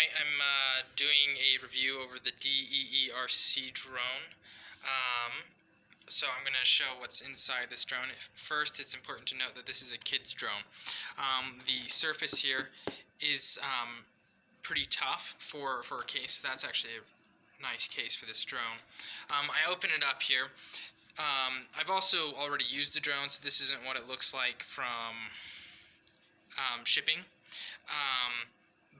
Hi, I'm doing a review over the DEERC drone. So I'm going to show what's inside this drone. First, it's important to note that this is a kid's drone. The surface here is pretty tough for a case. That's actually a nice case for this drone. I open it up here. I've also already used the drone, so this isn't what it looks like from shipping.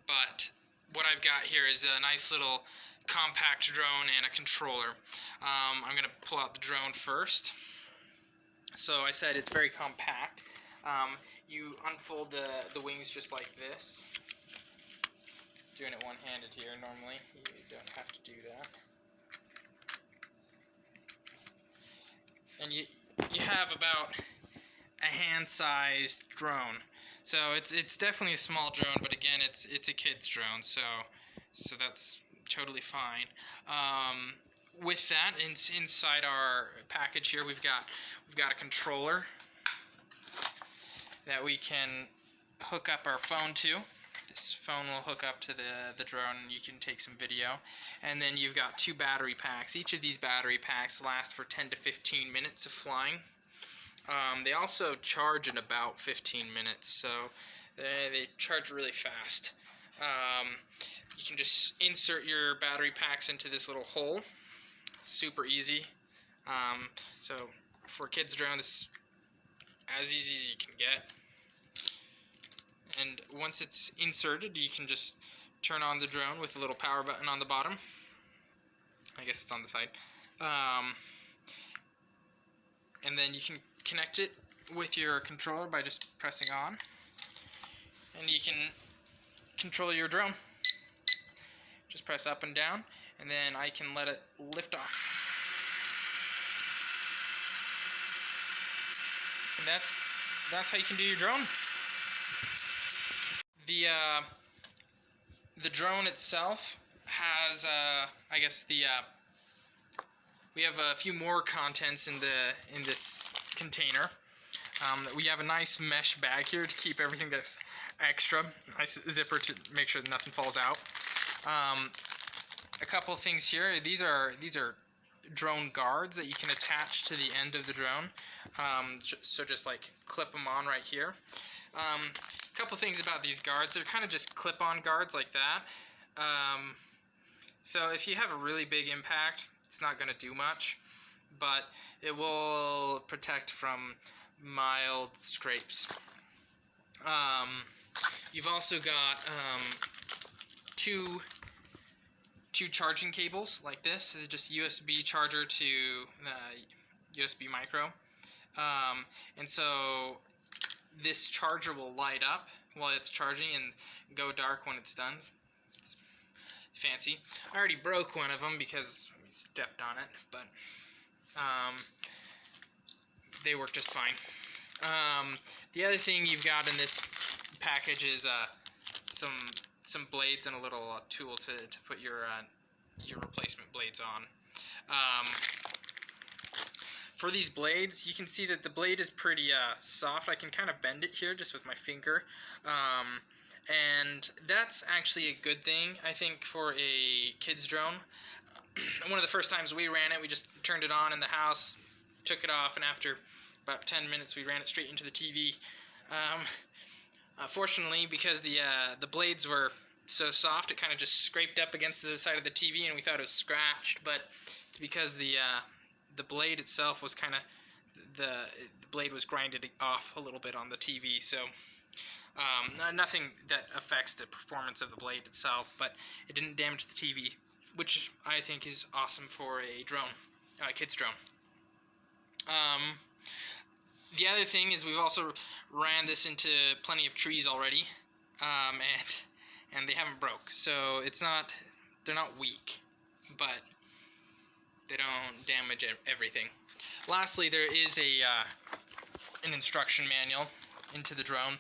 But what I've got here is a nice little compact drone and a controller. I'm going to pull out the drone first. So I said it's very compact. You unfold the wings just like this. Doing it one-handed here normally. You don't have to do that. And you have about a hand-sized drone. So it's definitely a small drone, but again, it's a kid's drone, so that's totally fine. With that, inside our package here, we've got a controller that we can hook up our phone to. This phone will hook up to the drone, and you can take some video. And then you've got two battery packs. Each of these battery packs last for 10 to 15 minutes of flying. They also charge in about 15 minutes, so they charge really fast. You can just insert your battery packs into this little hole. It's super easy. So for a kid's drone, this is as easy as you can get. And once it's inserted, you can just turn on the drone with a little power button on the bottom. I guess it's on the side. And then you can connect it with your controller by just pressing on, and you can control your drone. Just press up and down, and then I can let it lift off. And that's how you can do your drone. The drone itself has I guess we have a few more contents in this container. We have a nice mesh bag here to keep everything that's extra. Nice zipper to make sure that nothing falls out. A couple of things here. These are drone guards that you can attach to the end of the drone. So just like clip them on right here. A couple things about these guards. They're kind of just clip-on guards like that. So if you have a really big impact, it's not going to do much, but it will protect from mild scrapes. You've also got two charging cables like this. It's just USB charger to USB micro. And so this charger will light up while it's charging and go dark when it's done. It's fancy. I already broke one of them because we stepped on it, but they work just fine. The other thing you've got in this package is some blades and a little tool to put your replacement blades on. For these blades, you can see that the blade is pretty soft. I can kind of bend it here just with my finger. And that's actually a good thing, I think, for a kid's drone. One of the first times we ran it, we just turned it on in the house, took it off, and after about 10 minutes we ran it straight into the TV. Fortunately, because the blades were so soft, it kind of just scraped up against the side of the TV and we thought it was scratched, but it's because the blade itself was kind of, the blade was grinded off a little bit on the TV, so nothing that affects the performance of the blade itself, but it didn't damage the TV, which I think is awesome for a drone, kid's drone. The other thing is we've also ran this into plenty of trees already, and they haven't broke, so they're not weak, but they don't damage everything. Lastly, there is an instruction manual into the drone.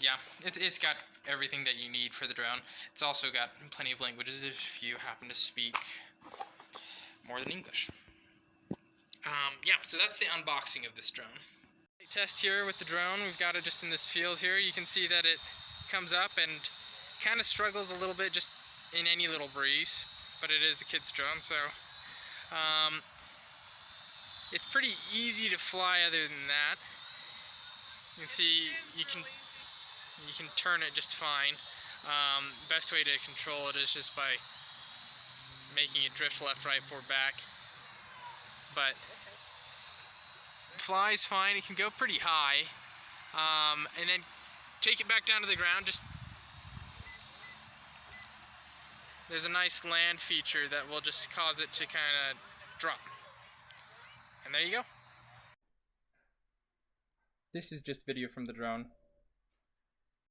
Yeah, it's got everything that you need for the drone. It's also got plenty of languages if you happen to speak more than English. Yeah, so that's the unboxing of this drone. Test here with the drone. We've got it just in this field here. You can see that it comes up and Kind of struggles a little bit just in any little breeze, but it is a kid's drone, so it's pretty easy to fly other than that. You can see you can turn it just fine. Best way to control it is just by making it drift left, right, forward, back. But flies fine. It can go pretty high, and then take it back down to the ground. Just there's a nice land feature that will just cause it to kind of drop. And there you go. This is just video from the drone.